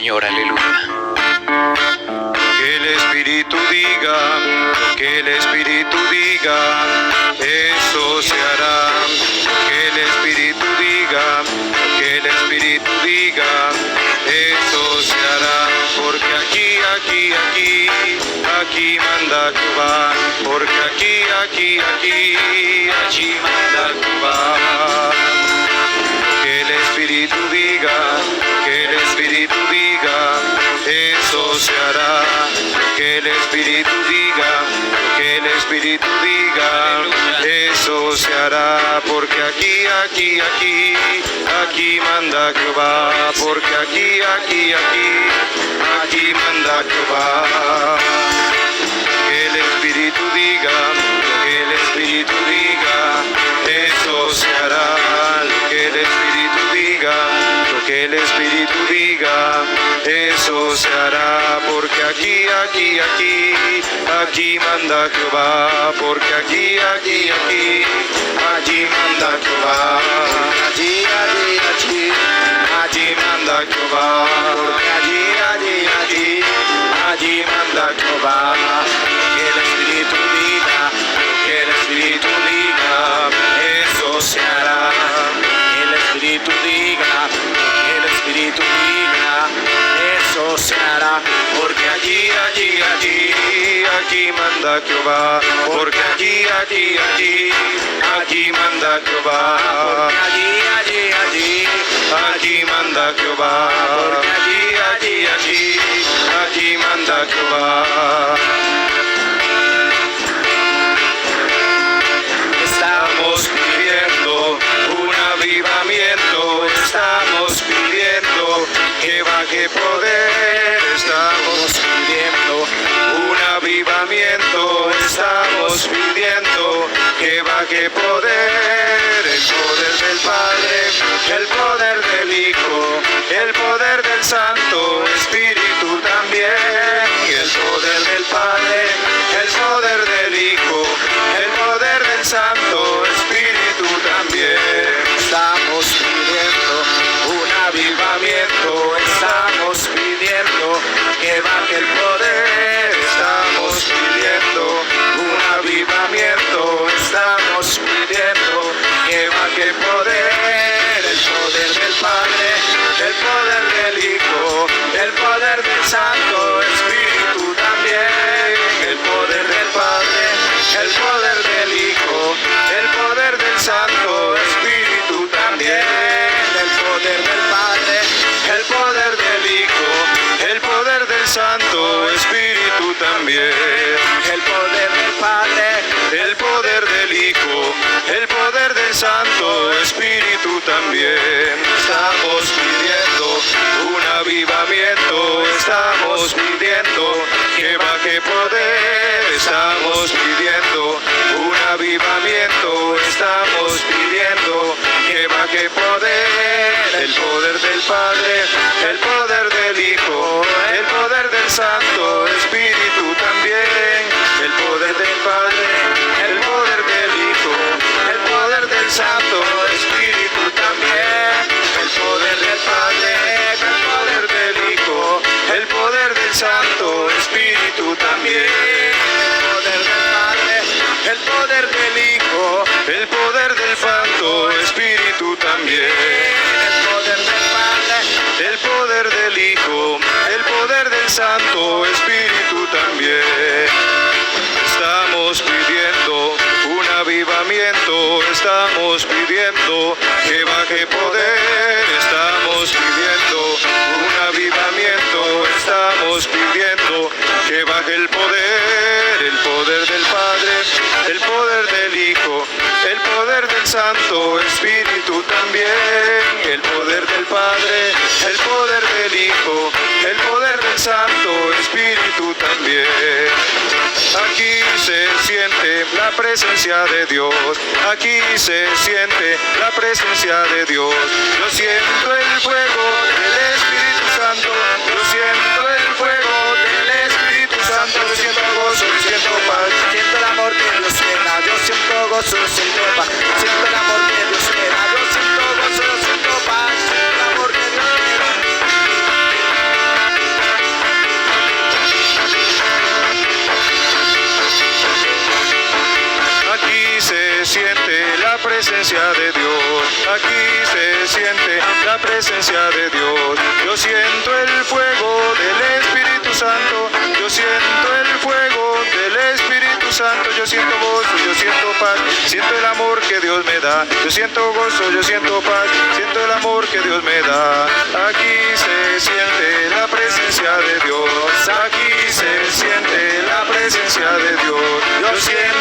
Señor, aleluya. Que el Espíritu diga, lo que el Espíritu diga, eso se hará. Que el Espíritu diga, lo que el Espíritu diga, eso se hará. Porque aquí manda Jehová. Porque aquí manda Jehová. Que el Espíritu diga, que el Espíritu diga, eso se hará. Que el Espíritu diga, que el Espíritu diga, eso se hará. Porque aquí manda Jehová. Porque aquí manda Jehová. Que el Espíritu diga, que el Espíritu diga, eso se hará. Lo que el Espíritu diga, lo que el Espíritu diga, eso se hará. Porque aquí manda Jehová. Porque aquí manda Jehová. Allí manda Jehová. Porque allí manda Jehová. Que el Espíritu diga, que el Espíritu diga, eso se hará. Que el Espíritu diga, que el Espíritu diga, eso se hará. Porque aquí manda Jehová. Porque aquí manda Jehová. Porque aquí manda Jehová. Porque aquí manda Jehová. Estamos pidiendo un avivamiento, estamos pidiendo que baje poder, estamos pidiendo un avivamiento, estamos pidiendo que baje poder, el poder del Padre, el poder del Hijo, el poder del Santo Espíritu también, y el poder del Padre, el poder del Hijo, el poder del Santo Espíritu también. Estamos pidiendo un avivamiento, estamos pidiendo que baje el poder, estamos pidiendo un avivamiento, estamos pidiendo que baje el poder del Padre, el poder del Hijo, el poder del Santo Espíritu también, el poder del Padre, el poder del Hijo, el poder del Santo Espíritu también, el poder del Padre, el poder del Hijo, el poder del Santo Espíritu también, el poder del Padre, el poder del Hijo, el poder del Santo Espíritu también. Estamos pidiendo un avivamiento, estamos pidiendo que baje poder, estamos pidiendo un avivamiento, estamos pidiendo que baje poder, el poder del Padre, el poder del Hijo, el poder del Santo Espíritu también, el poder del Padre, el poder del Hijo, el poder del Santo Espíritu también, el poder del Padre, el poder del Hijo, el poder del Santo Espíritu también, el poder del Padre, el poder del Hijo, el poder del Santo Espíritu también, el poder del Padre, el poder del Hijo, el poder del Santo Espíritu también. Estamos pidiendo un avivamiento, estamos pidiendo que baje poder, estamos pidiendo un avivamiento, estamos pidiendo que baje el poder del Padre, el poder del Hijo, el poder del Santo Espíritu también, el poder del Padre, el poder del Hijo, el poder del Santo Espíritu también. Aquí se siente la presencia de Dios, aquí se siente la presencia de Dios. Yo siento el fuego del Espíritu Santo, yo siento el fuego del Espíritu Santo, yo siento gozo, yo siento paz, siento el amor que Dios me da, yo siento gozo, yo siento paz, siento el amor que Dios me da, yo siento gozo, yo siento paz, siento el amor que Dios me da. presencia de Dios. Aquí se siente la presencia de Dios. Yo siento el fuego del Espíritu Santo. Yo siento el fuego del Espíritu Santo. Yo siento gozo, yo siento paz. Siento el amor que Dios me da. Yo siento gozo, yo siento paz. Siento el amor que Dios me da. Aquí se siente la presencia de Dios. Aquí se siente la presencia de Dios. Yo siento